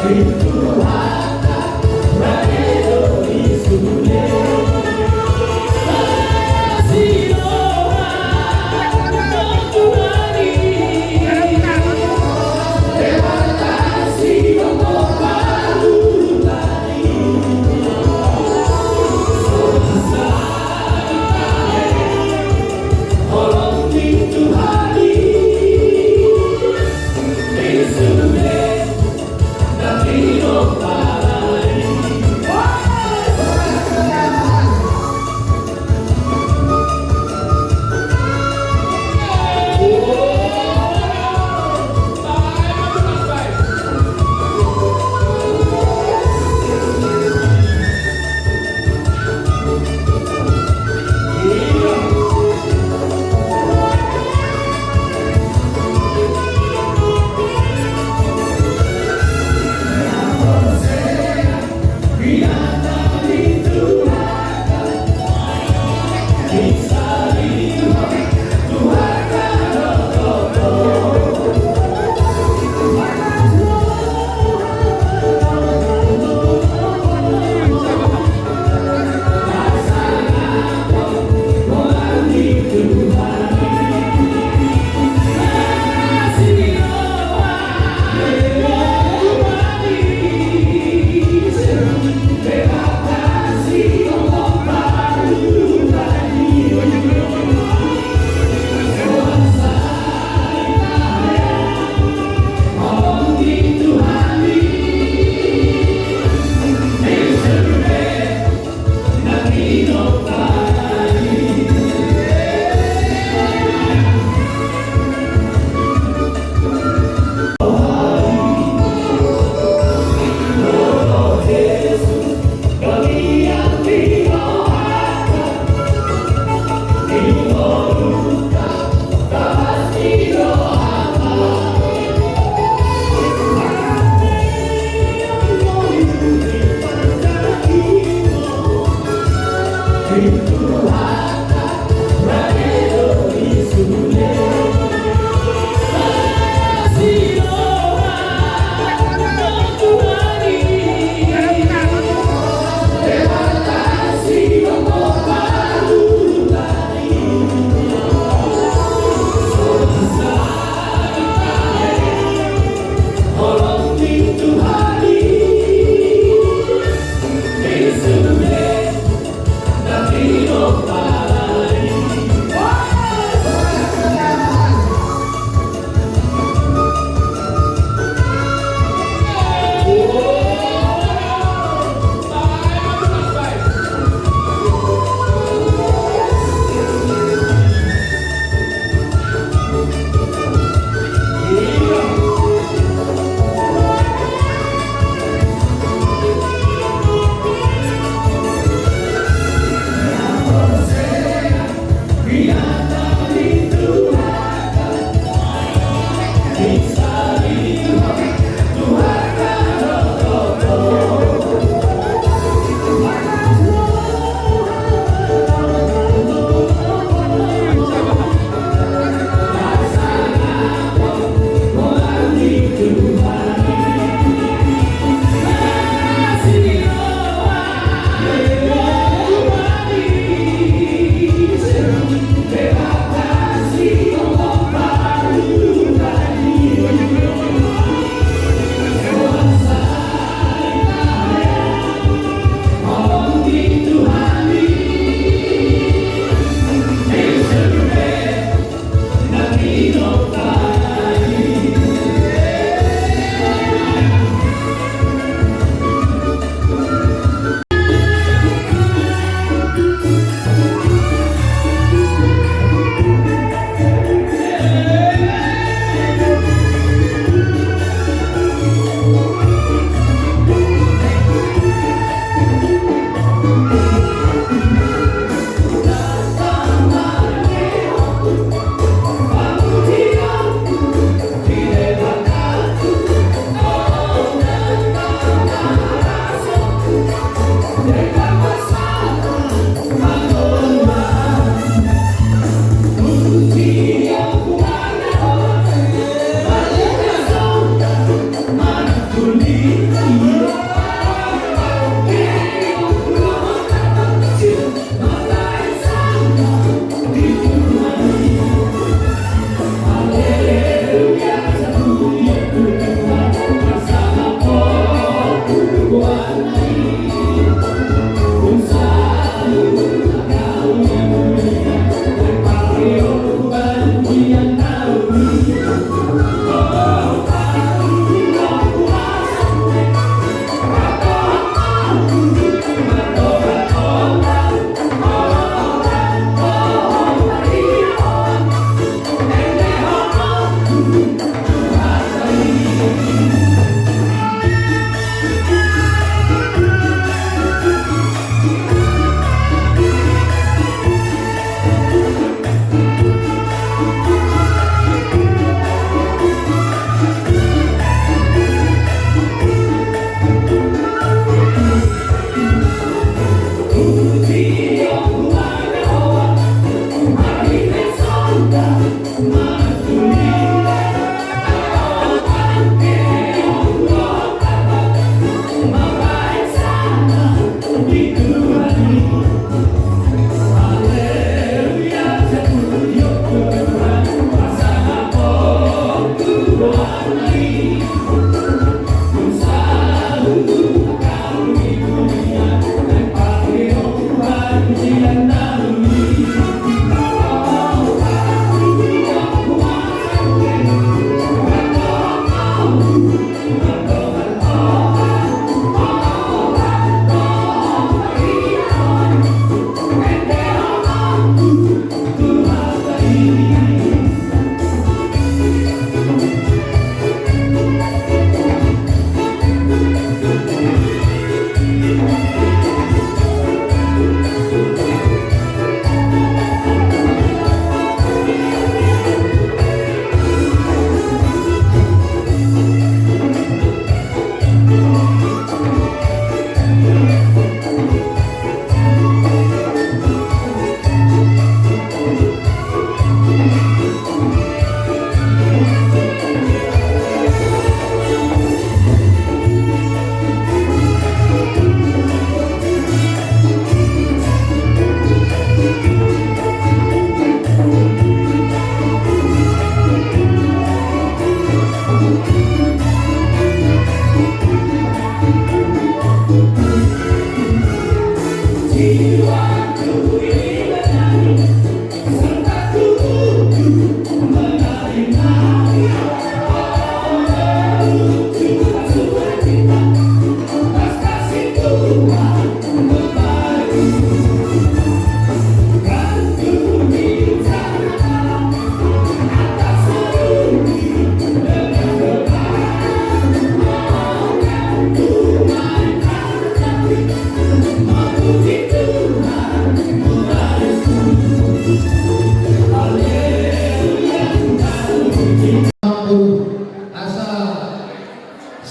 Tuhan,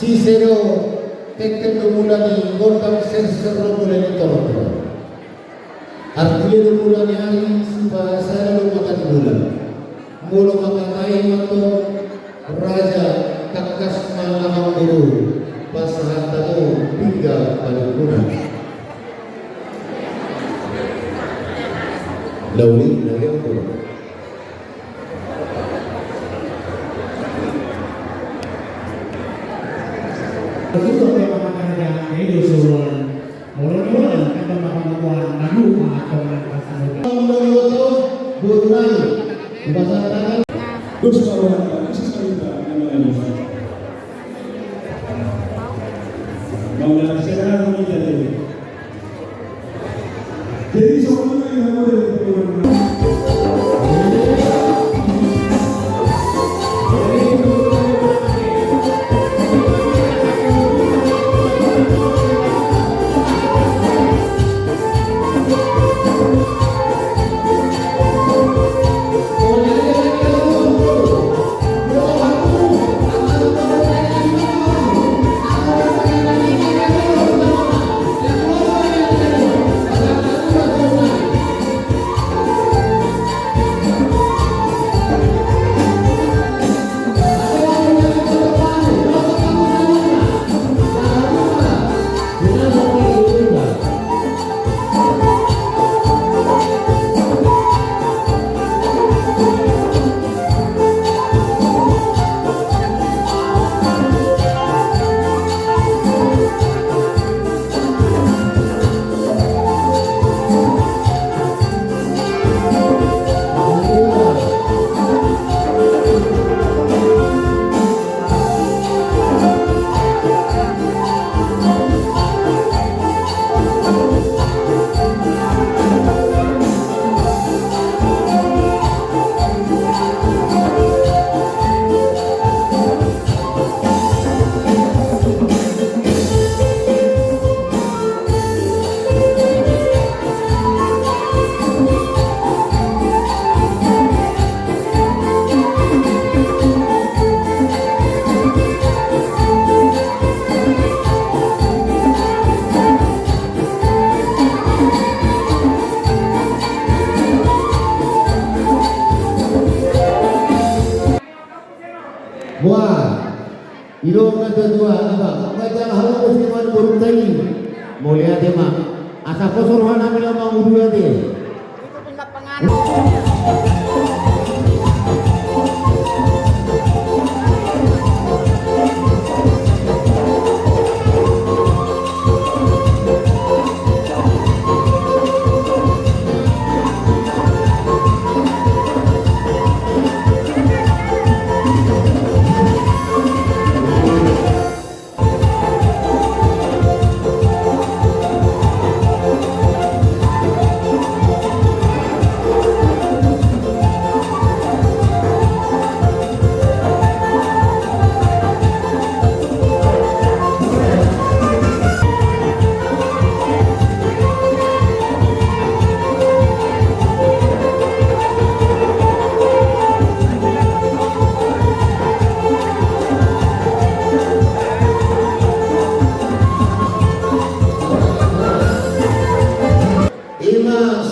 Cicero Tetemulani Gordon Sensor Mulani Toro Artinya mulani hari bahasa lalu makan bulan mulu makakai mato raja kakas malamang guru pasahan tamu hingga pada bulan lauli dari aku Begitu kalau makan yang itu suruh mulai atau makan lalu atau Menurut Burunai bahasa tangan Terus kalau kita mau sekarang ini jadi semuanya yang boleh Wah, ilong na dua apa? Baca hal musliman burung tadi. Mulia tema. Asa kosorhan namin ang mga uduya di. Ito pinapangalan.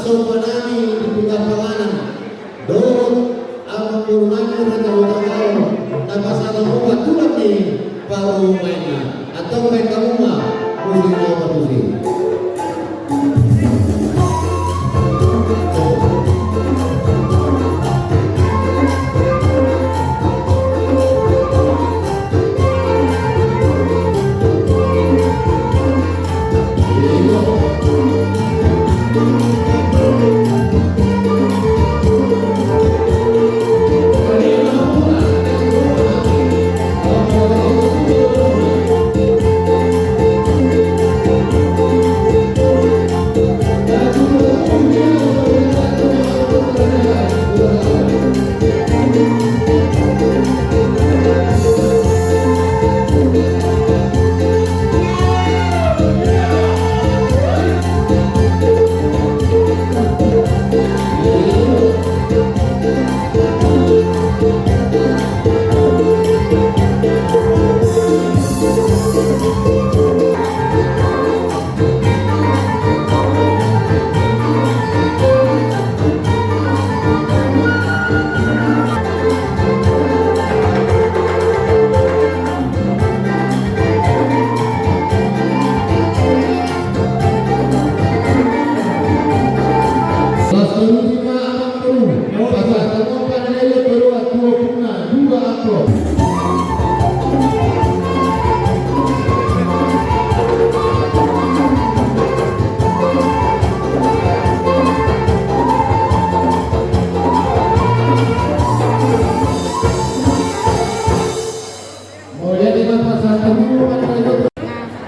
Sopanami di pinggir dorong ang kurungan ng tao na pasalang mo tulad ni paru mainnya atau main kamu mah musim apa musim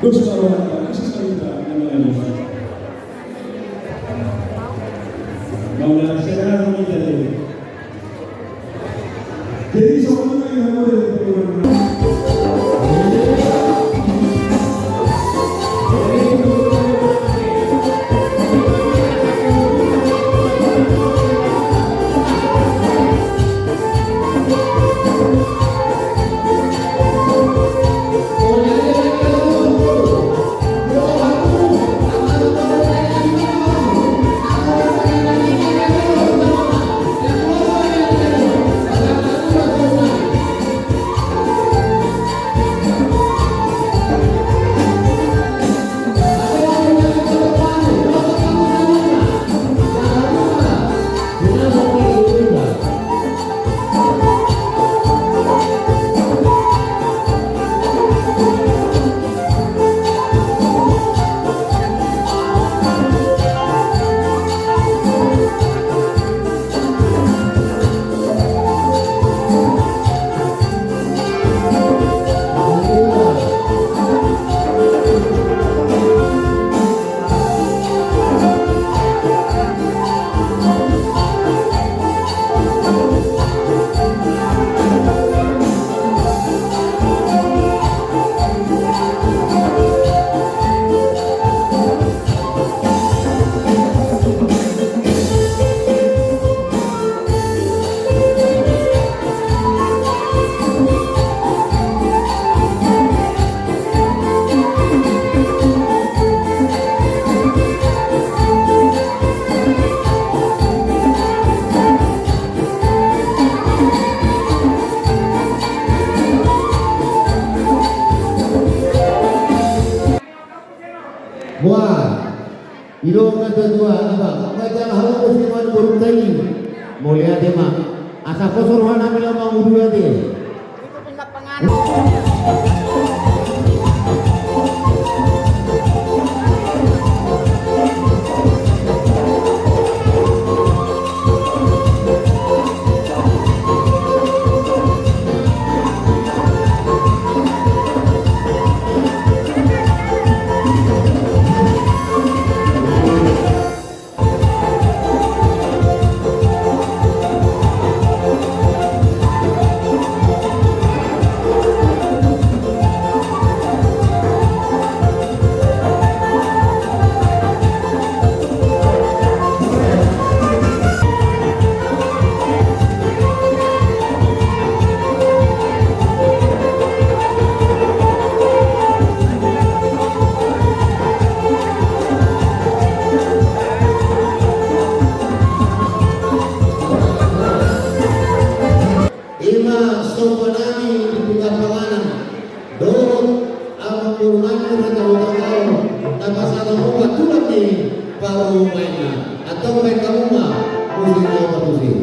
Dos taruhan, kasih salita nama Yesus. Maulana segera meminta Dewi. Jadi semuanya yang boleh Buah, ilong na dua abang. Macam hal musliman burung tadi. Mulia dia mah. Asa kosorwan namin ang mga uduya dia. Ito pong napangalan. atau mereka rumah musimnya musim.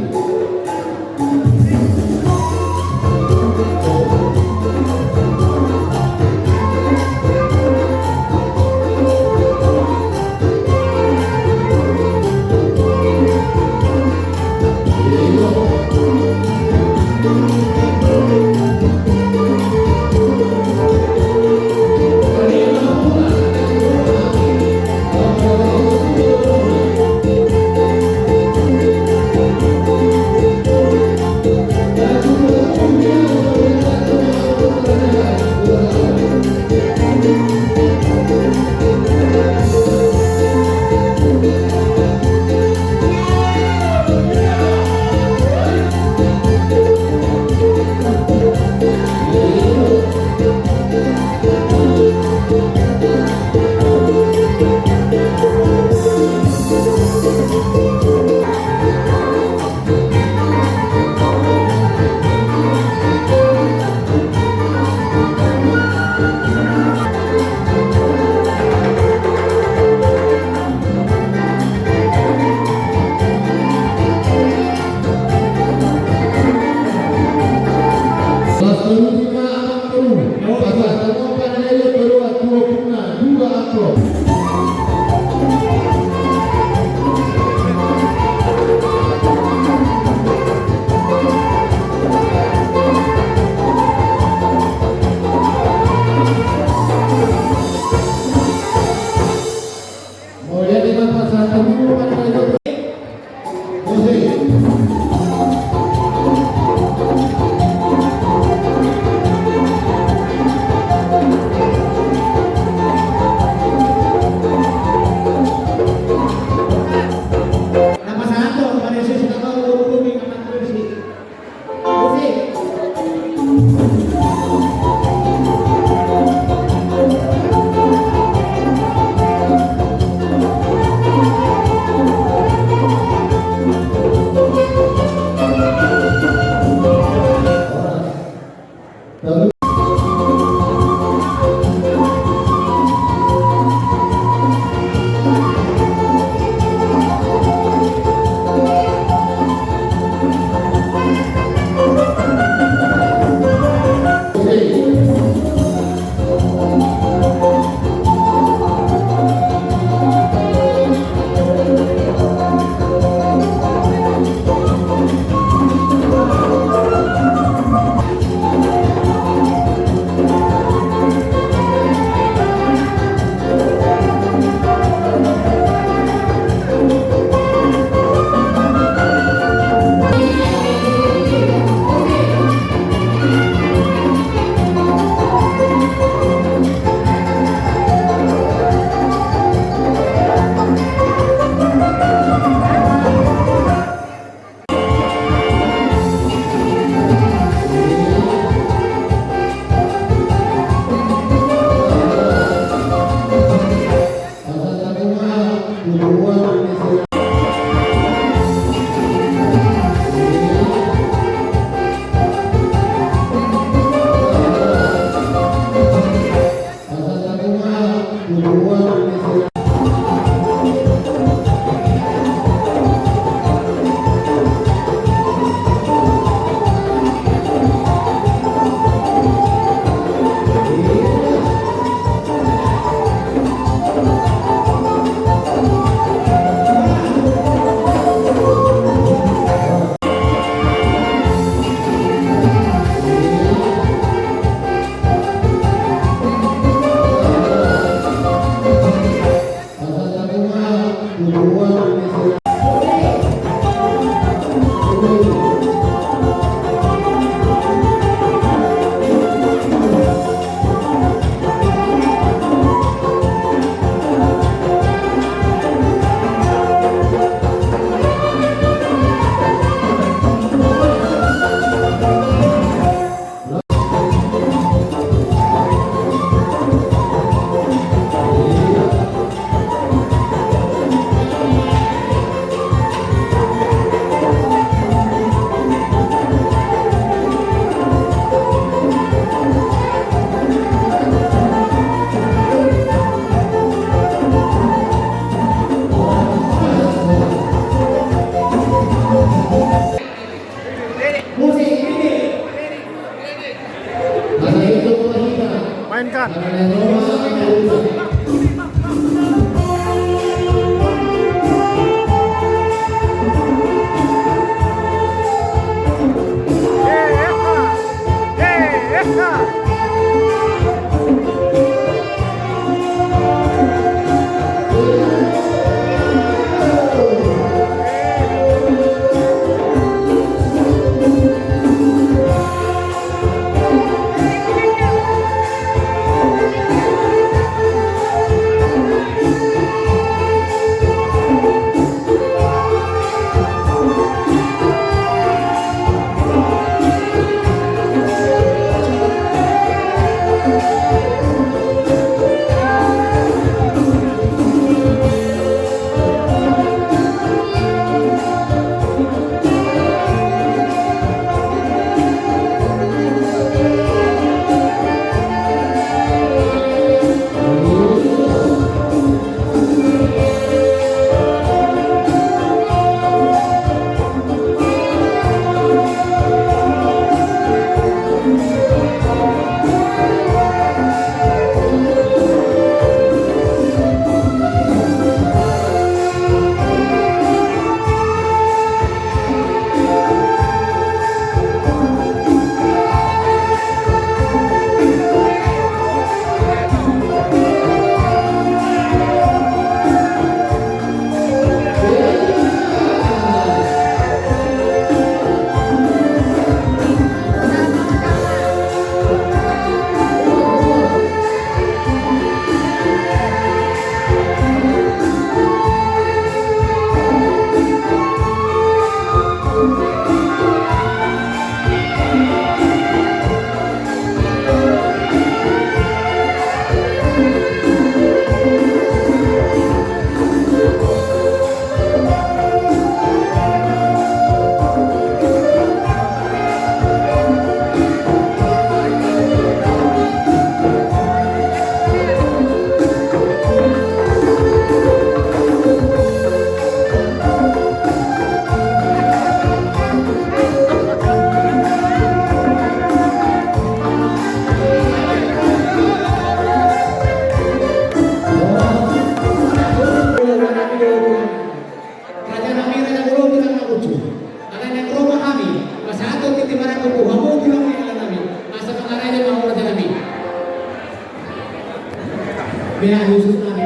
Biar khusus nabi.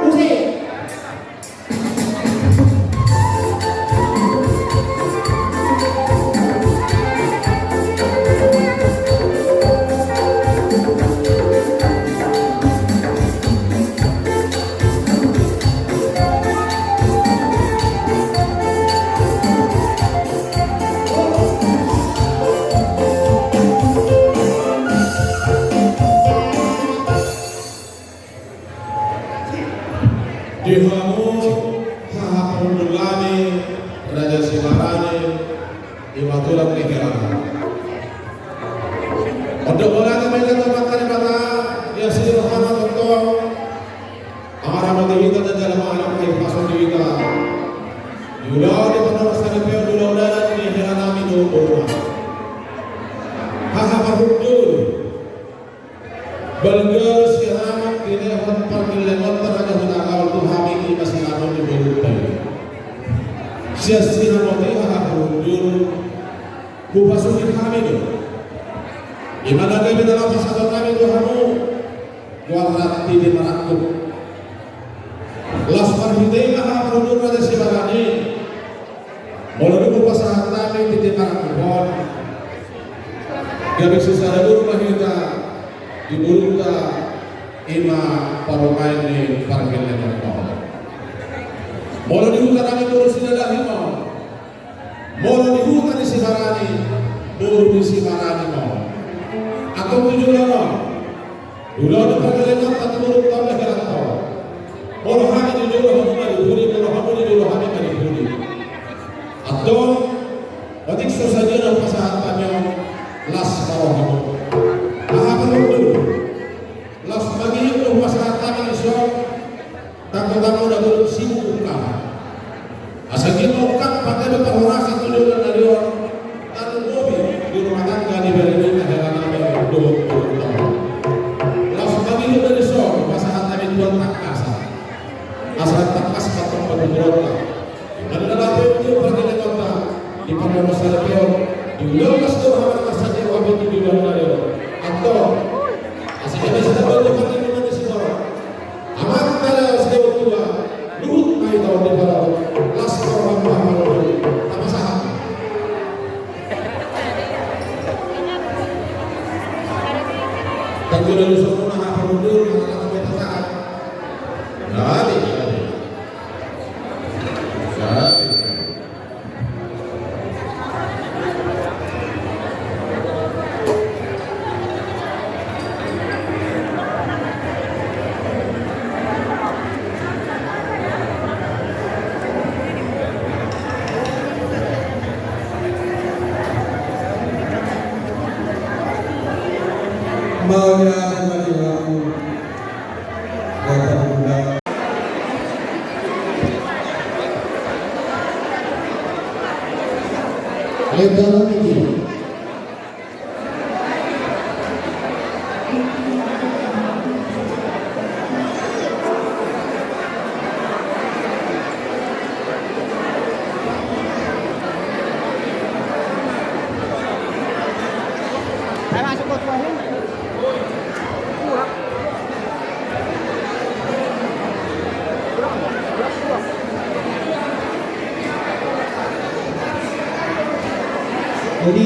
Musik. Dihamu hahaprundulani Raja Simarani Iwatulang Negara. Untuk orang yang menjadi kata ya sih Muhammad untuk amarah mati kita dan dalam alam yang pasang di kita. Yulau di penuh sari peo yulau dan di heran kami dulu. Hahaprundul Belgal siramat kini akan permilengan terhadap akal Tuhan ini masih ada di bawah. Siasina mati hahaprundul bupasukin kami itu. Gimana kami dalam pasal kami Tuhanmu kuarat di merakut. Lasmar hidayah hahaprundul Raja Simarani melalui bupasahan kami di merakut. Gabik sisara rumah kita diburuta ima parumain ni parkir yang mau. Mula di hutan kami turun sinada mau. Mula di hutan di Simarani, turun di Simarani mau. Atau tujuh lama. Dulu ada parkir yang tak turun tahun negara tahu. Mula kami di dulu kami dihuni, mula kami di dulu kami dihuni. Atau ketik sesajen dan pasangan kami las bawah kamu. Hahaprundul las bagi itu masyarakat kami isok tamu-tamu dah belum sibuk ukam asal kita ukam pakai berpahurah satu juta dari orang taruh mobil di rumah tangga di Berlin adalah nama 20 tahun las bagi itu dari isok masyarakat kami tuan tak kasar asal tak kasar patong berbuat dan dalam itu pergi ke kota di Pondok Besar Pion di Ulas Tuhan saja wabit di dalam dari atau asalnya sudah berdekat dengan di sini. Amat kalau sudah tua, luhut mai tahun di bawah. Las orang Muhammad apa sah? Tapi dari semua hahaprundul anak kita saat. Nadi. Maunya kembali aku Bapak Bunda. Legal ini. Ayo masuk ke tuan. Jadi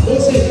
Musik.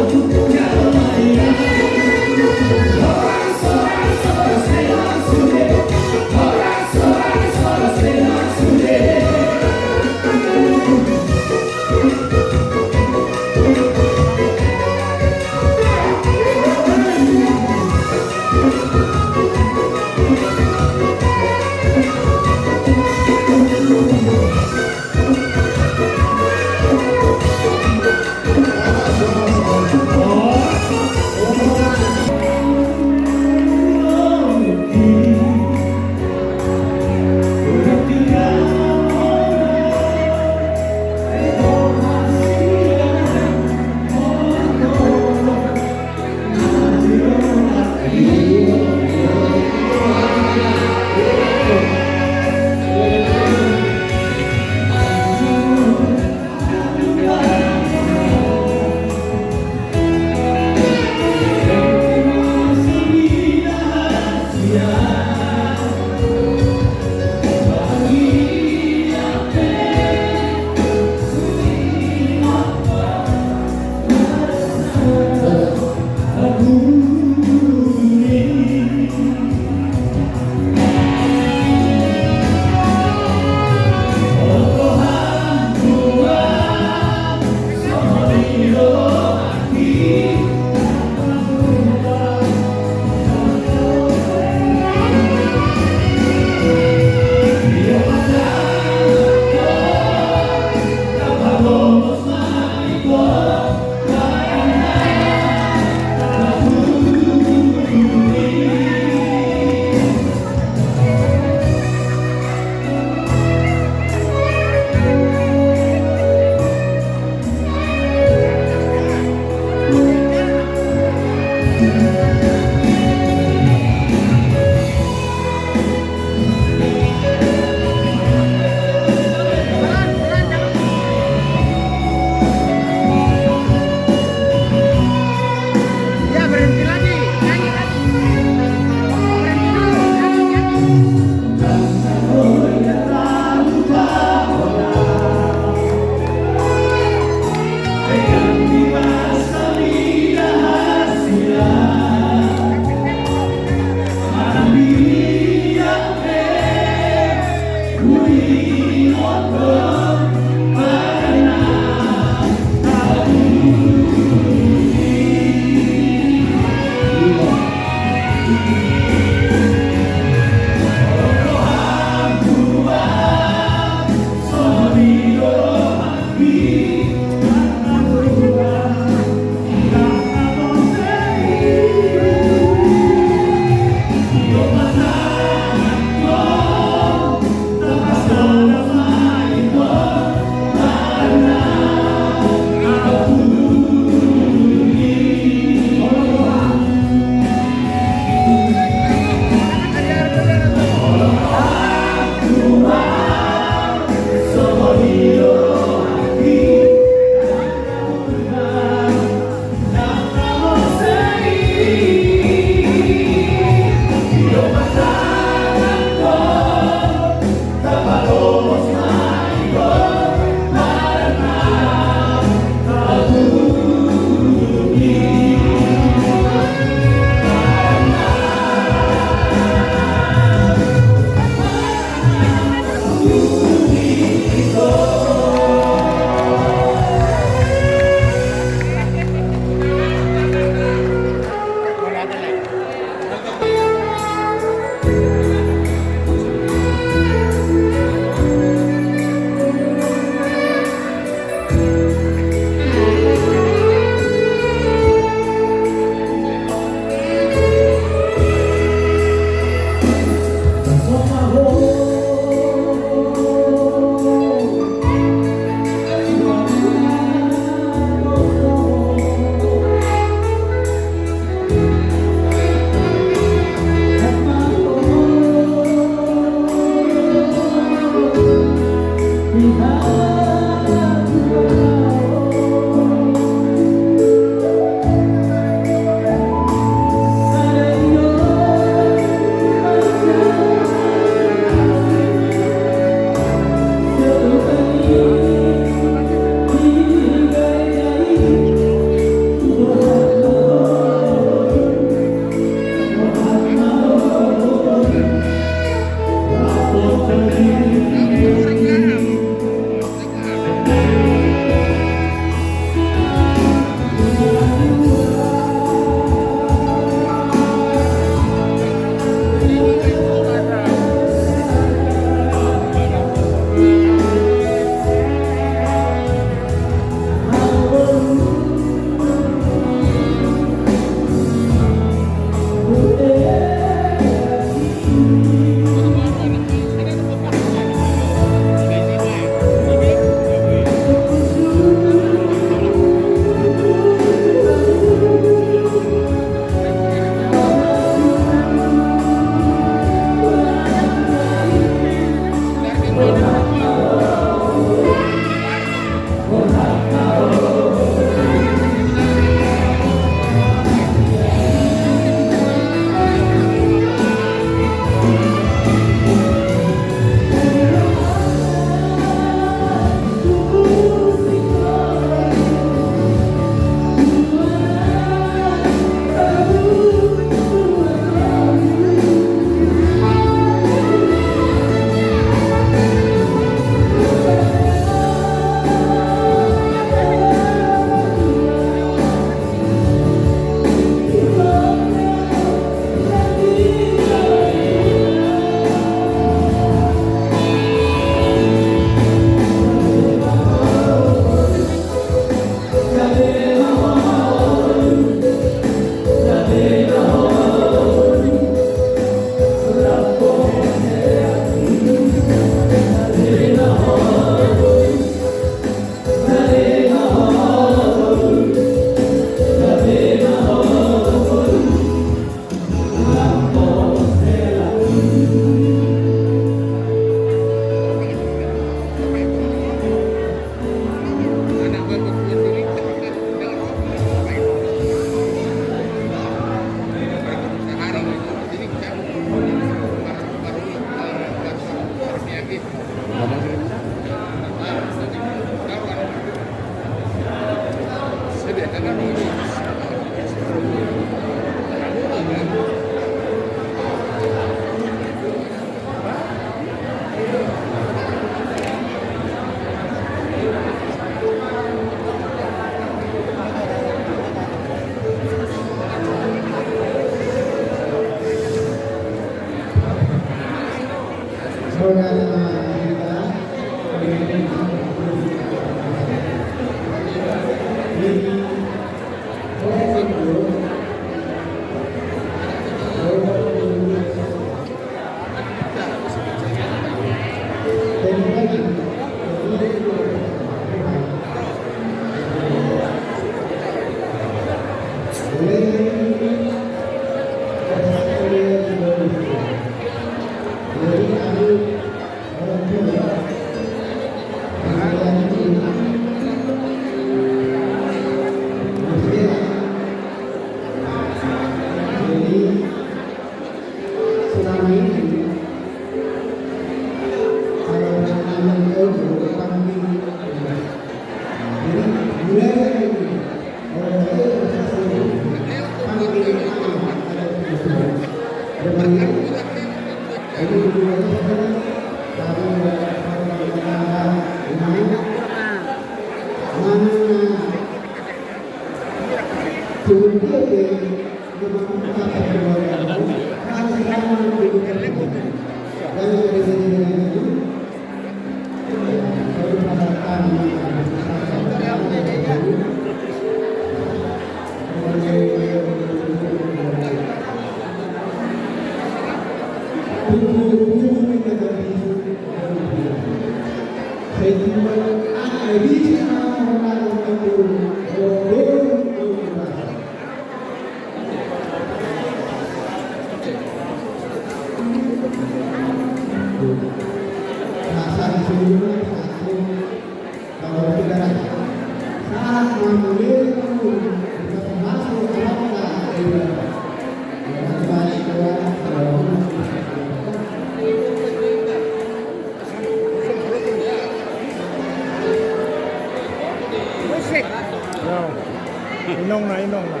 Inong na.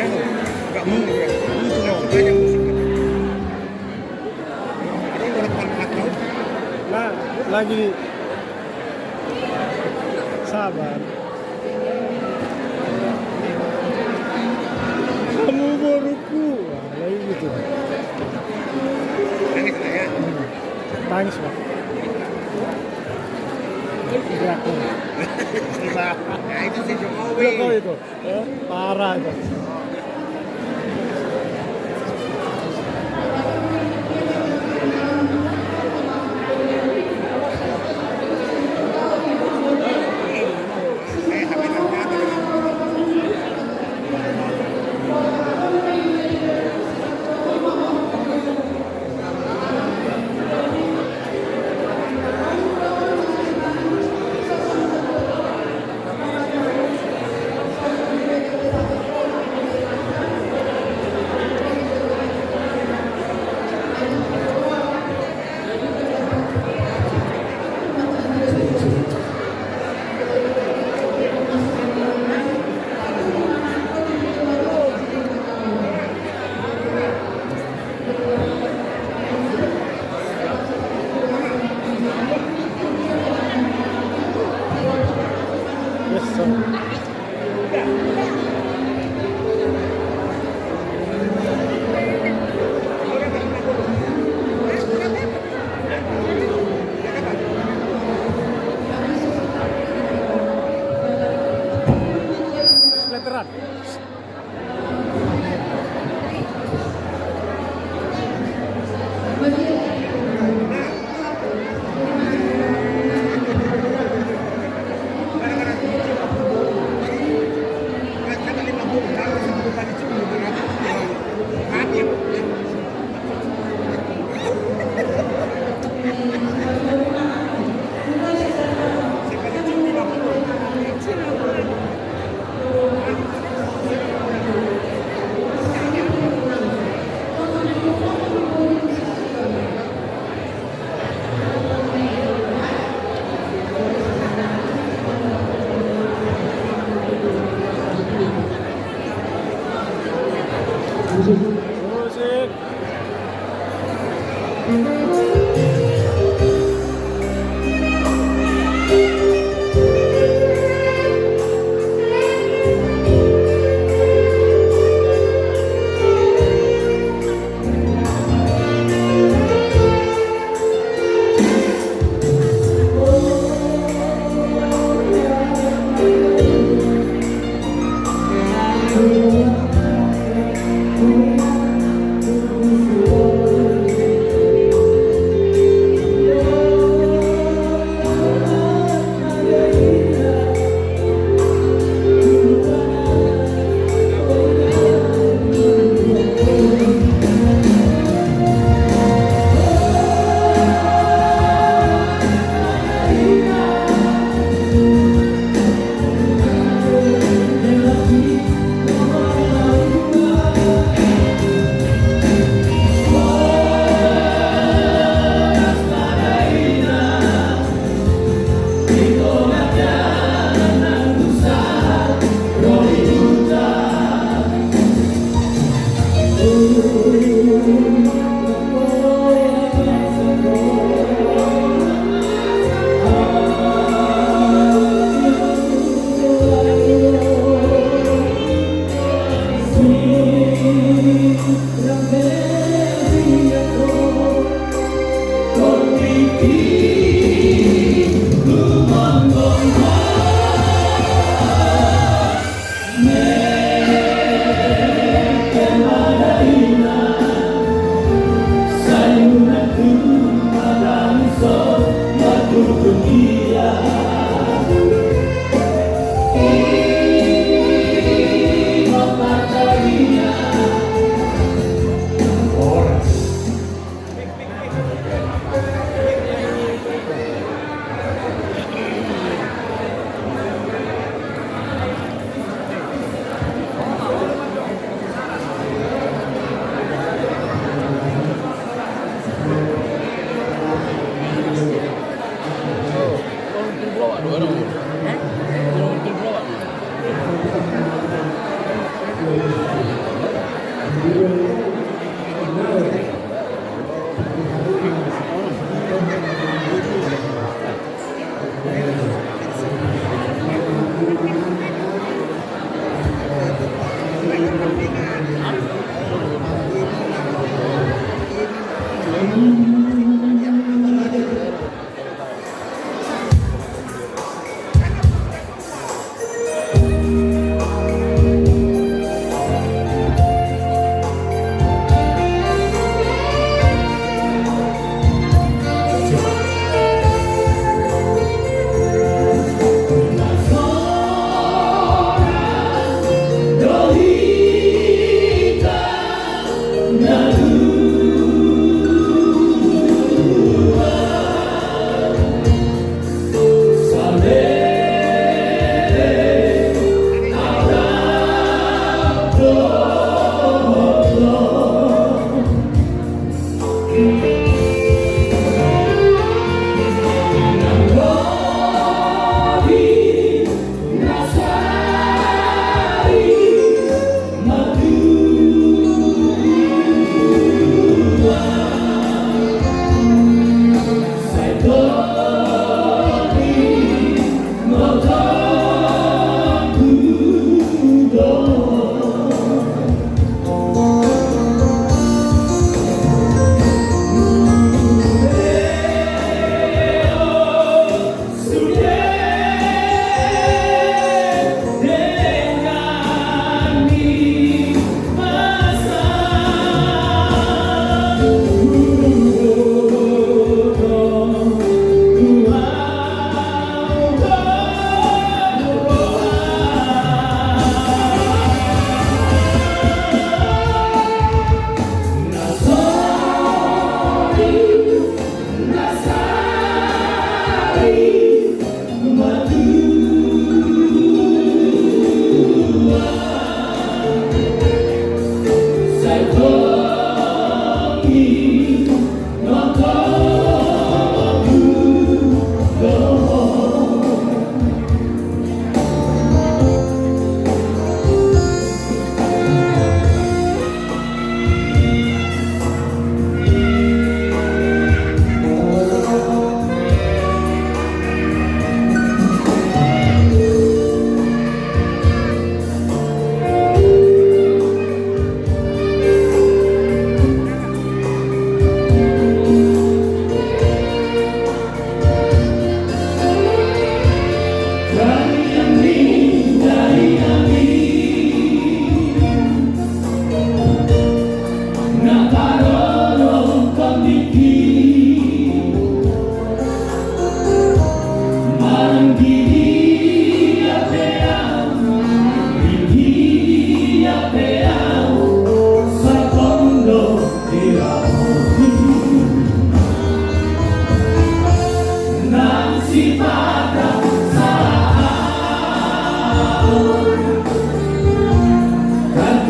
Enggak mau ya. Itu mau banyak musik. Ini orang paling Nah, lagi sabar. Kamu baruku, lagi gitu. nangis lah ya. Tangis pak. Gerakan. Nah itu si Jokowi. Jokowi itu, parah itu. Ustaz.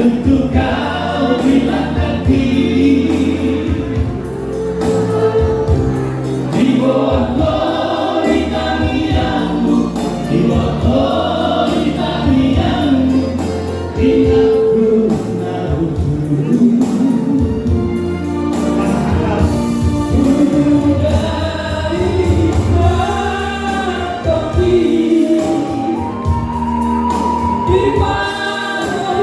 Tentu kau bilang nanti di bawah tarianmu, di bawah tarianmu, ingatku naruhku. Dari kopi di mana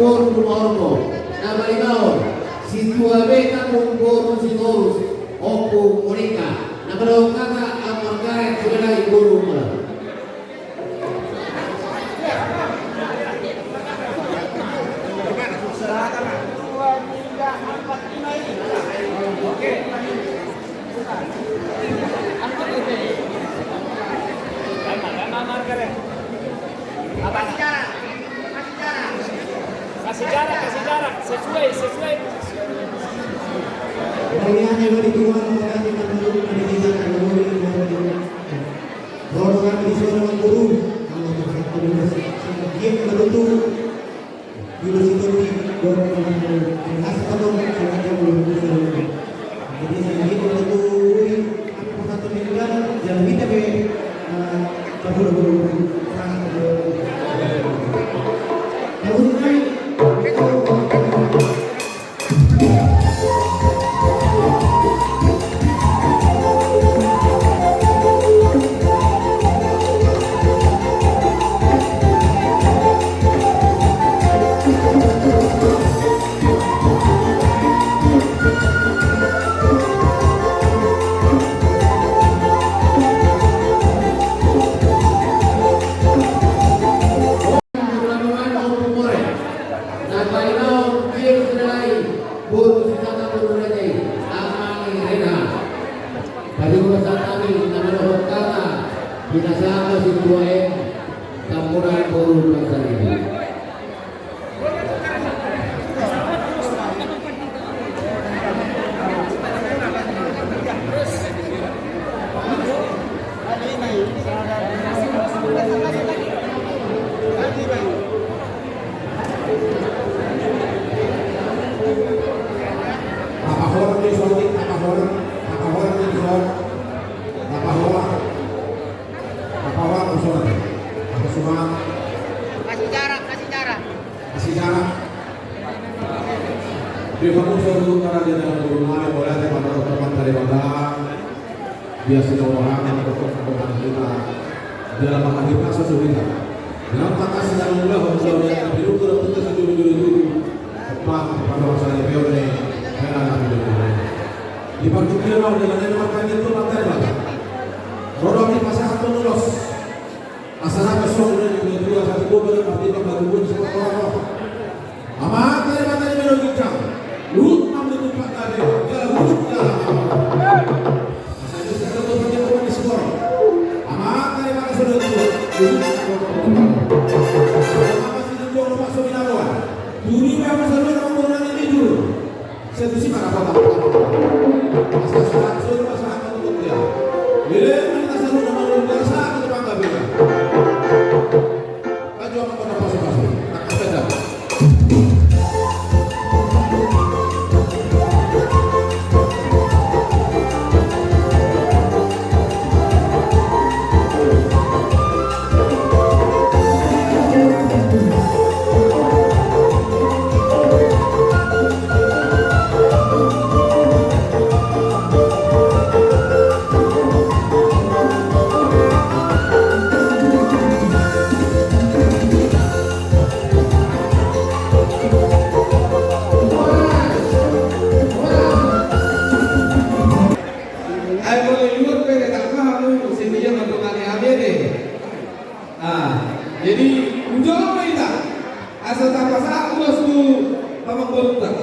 Bor Rumorko, nama Limau, Situa Beta Bor Sitorus, Opu Monika, nama Dokaka Amargaret Sudah Ibu Rumah. Kasih jarak, sesuai. Kemudian yang dituan mengenai menurut pendidikan program di sekolah guru dia menentu jurus itu di khas kalau sengaja belum bisa jadi saya ini menentu apa satu mingguan jangan kita be baru Binasama si Tuaen Kampuran Boru Pasar ini. Kasih jarak. Di kamu suatu cara di dalam rumah boleh teman-teman dari bandang biasa orang yang berkata kita dalam makan kita sesuatu dalam makasih dan Allah untuk yang hidup dalam putus dulu cepat pada masa ini periode merah hidup di pagi kira dengan yang makan itu materi banget orang di pasar satu lulus asal apa soalnya di dua satu dua berarti bagi pun seperti orang amat dari materi menunjukkan lut namun itu pak ada jalan lut jalan asal itu sekarang itu punya di sekolah amat dari materi sudah itu masih di bawah masuk binawan dunia yang masih ada orang orang ini dulu saya tu sih mana kota asal sudah masyarakat untuk dia bila kita selalu nama orang biasa kita bangga bila kaju apa kota pasir-pasir tak ada jadi ujung kita asal tanpa saat ulas tu tamang berutak.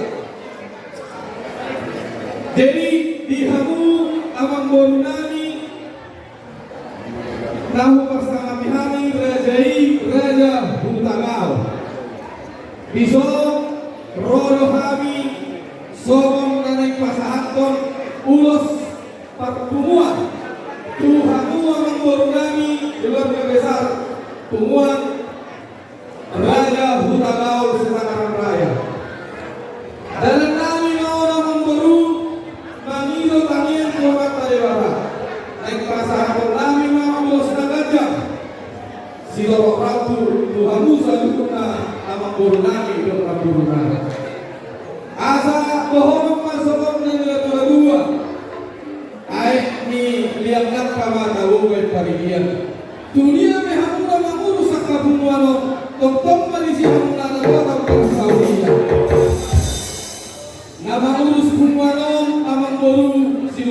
Jadi di hamu tamang borunani nahu bersama mihami rajai raja Hutagao. Bisok rodo kami sorong naik pasahaton ulos pertemuan Tuhanmu amang borunani keluarga besar Tumuan Raja Hutagao Setangkaran Raya. Dalam kami orang memburu Mangido tanian Tuhan Tadewara. Naik pasaran kami mau setengah gajah. Silorok Ratu Tuhan Musa Dukuna Amang Borunani Tuhan Borunani. Asa bohong masuk nila dua. Aik ni lihat pamata bukan parigian. Dunia mehangula manguru sakabumuano, tong-tong malisi hangula na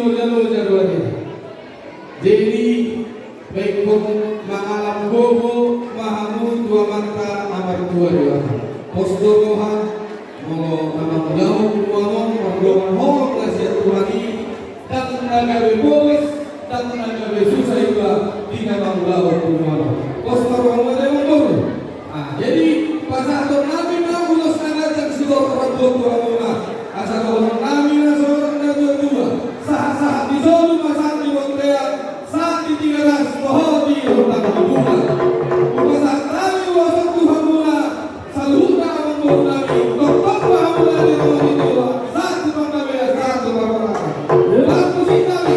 jalo ini. Jadi baik kong maalam gogo mahamu dua mata amar dua dua. Posdorohan mau amang jauh ngomong ngomong ngomong kasih Tuhani dan agawe bos dan agawe susah juga di namang jauh ngomong. Posdorohan ada ngomong. Jadi pasal nabi nabulos nagajak siguro rabot tuamuna. Asal orang nabi na seorang dua sah di zona masal di Montreal saat di 300 pohon di hutan bunga. Pasal nabi wasat Tuhan mula saluta amang nabi doktor bahula di rumah itu satu nabi satu orang. Lalu si nabi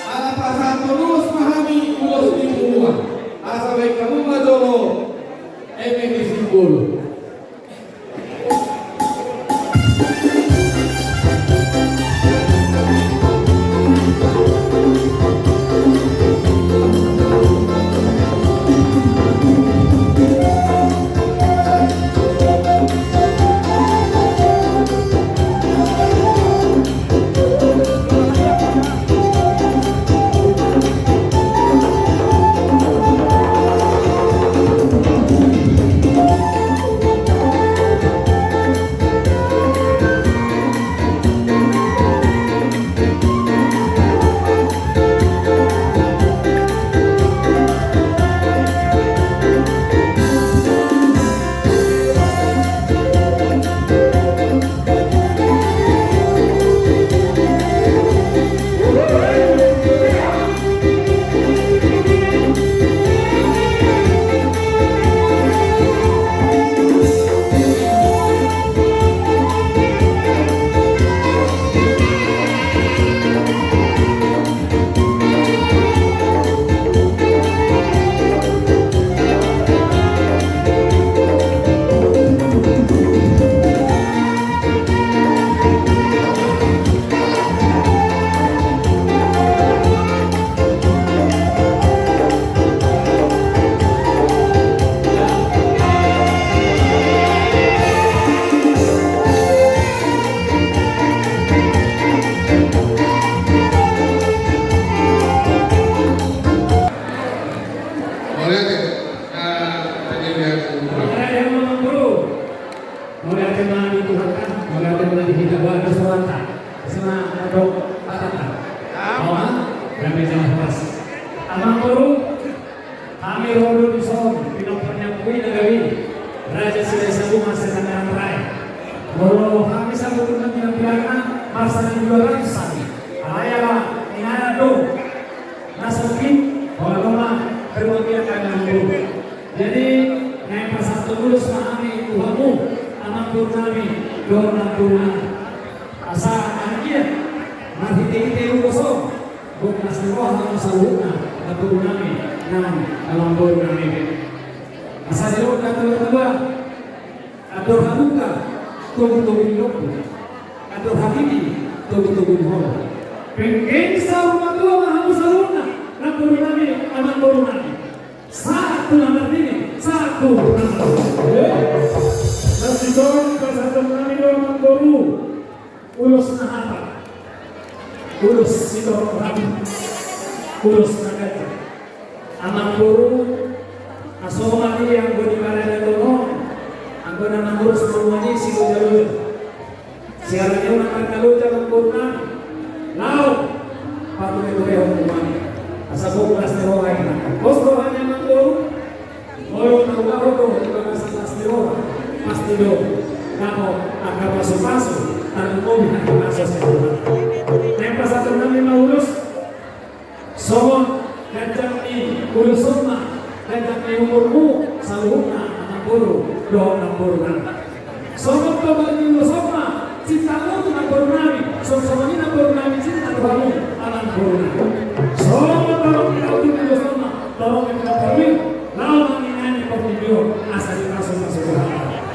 ada pasal terus pahami ulos di bunga. Asal baik kamu majolo di simbol. Amang Guru, kami rodo di son, pinopanya kui nagawi, Raja Sila Sabunga Sekandaran Rai. Bolo kami sambut dengan pinang-pinangna, masa di 200 sani. Ayala, inana do, nasakin, bolo berbagai kanan Guru. Jadi, yang pasal tulus mahami Tuhanmu, Amang Guru kami, doa Tuhan. Asa anak mahiti-hiti kosong, bukan sebuah hal saluhna. Atur nami nan alam bor nami asa jero kedua atur hamuka tubuh hidup atur hakiki tubuh hol pengen sama tua mahamu saluna atur nami alam bor nami satu nomor ini satu masih dong satu nami alam boru ulus nahata ulus sidor rabi Kulus nagata Amang Guru asomali yang gue dibarada dono anggo nang ngurus semuanya si jalur siarannya makan kalau jalan kurna lau patu itu hukuman asa bukas roh aina bos rohanya Amang Guru mau tahu roh itu kasas roh pasti do namo akan masuk dan mau bikin asas nempas satu nami maulus Somon kajang ni ulusuma kajang ni umurmu saluhna Amang Guru doa Amang Guru nami. Somon kabar ni ulusuma cintamu Amang Guru nami. Somon ni Amang Guru nami cinta kamu Amang Guru nami. Somon tolong kita untuk ulusuma tolong kita kami lawan ini pemilu asal masuk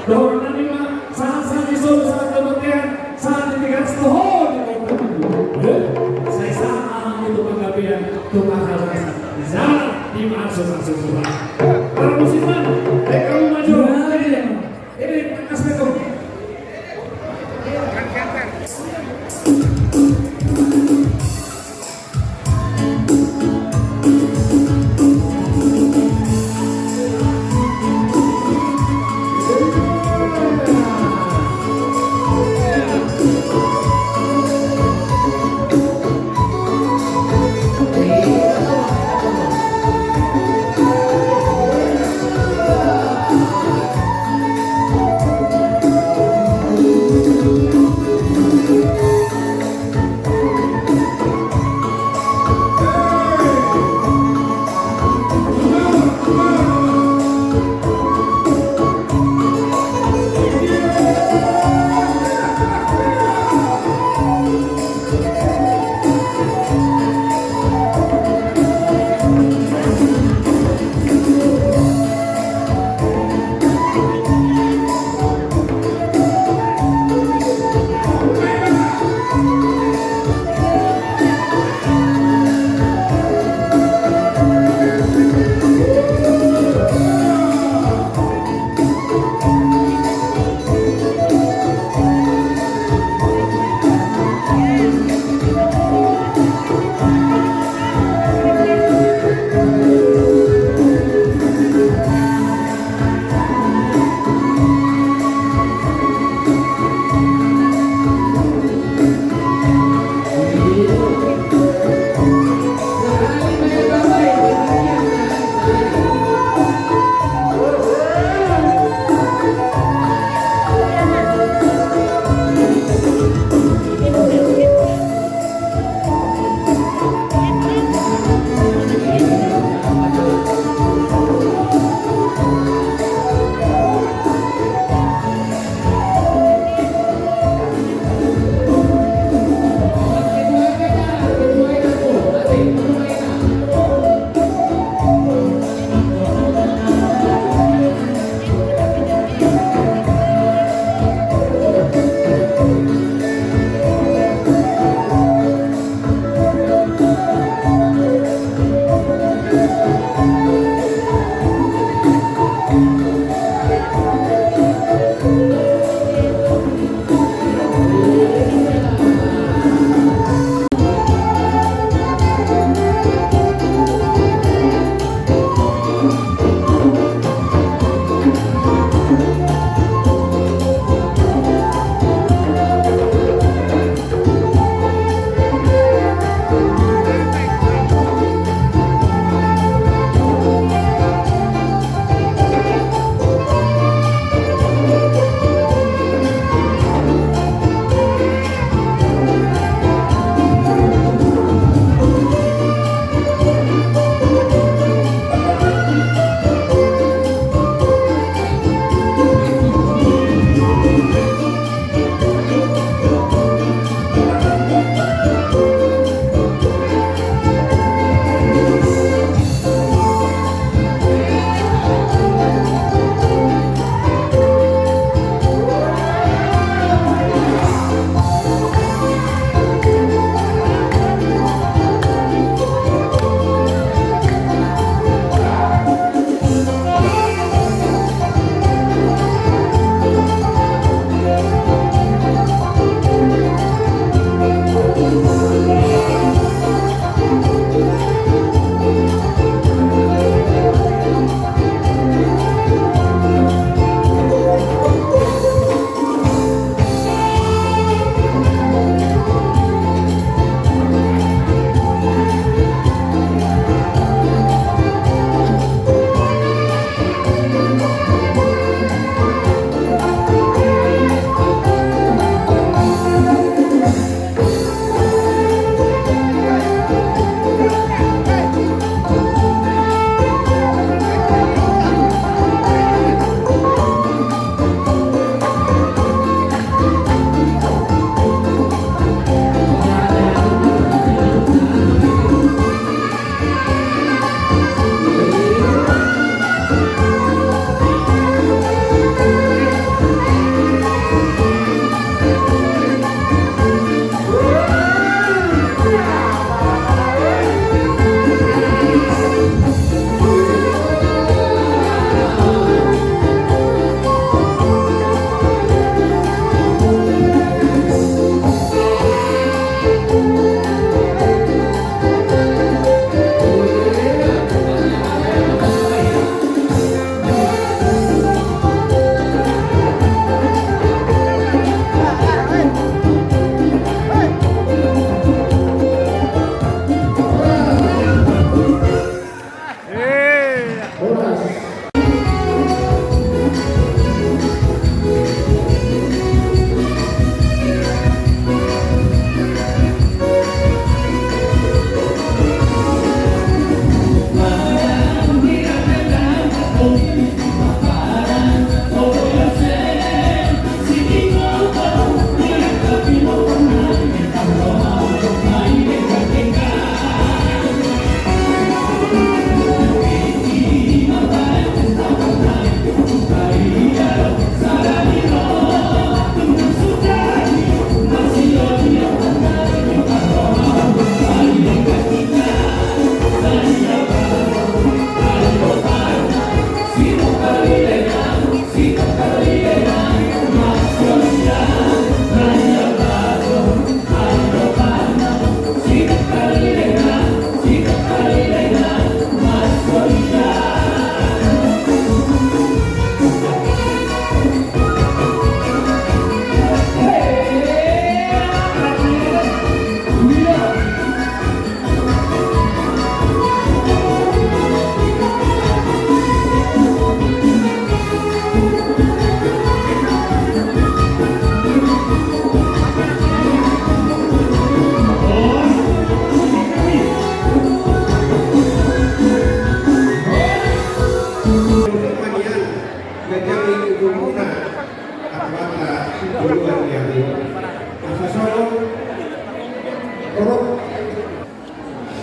doa nami mah saat disuruh saat kemudian saat ditikat setuhun saya sama untuk penggabian tukang halus jalan di masuk Tuhan. Para musiman, kamu maju. Ini aspeknya.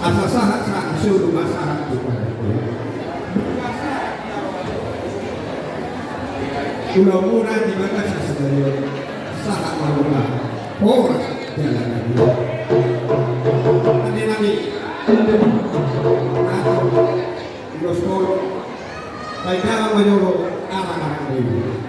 asa sahat sa suruh masahat Pulau murah di mana sasaran sahat murah orang jalan lagi nanti atau Pulau Skor baiknya menyuruh arah-arah ini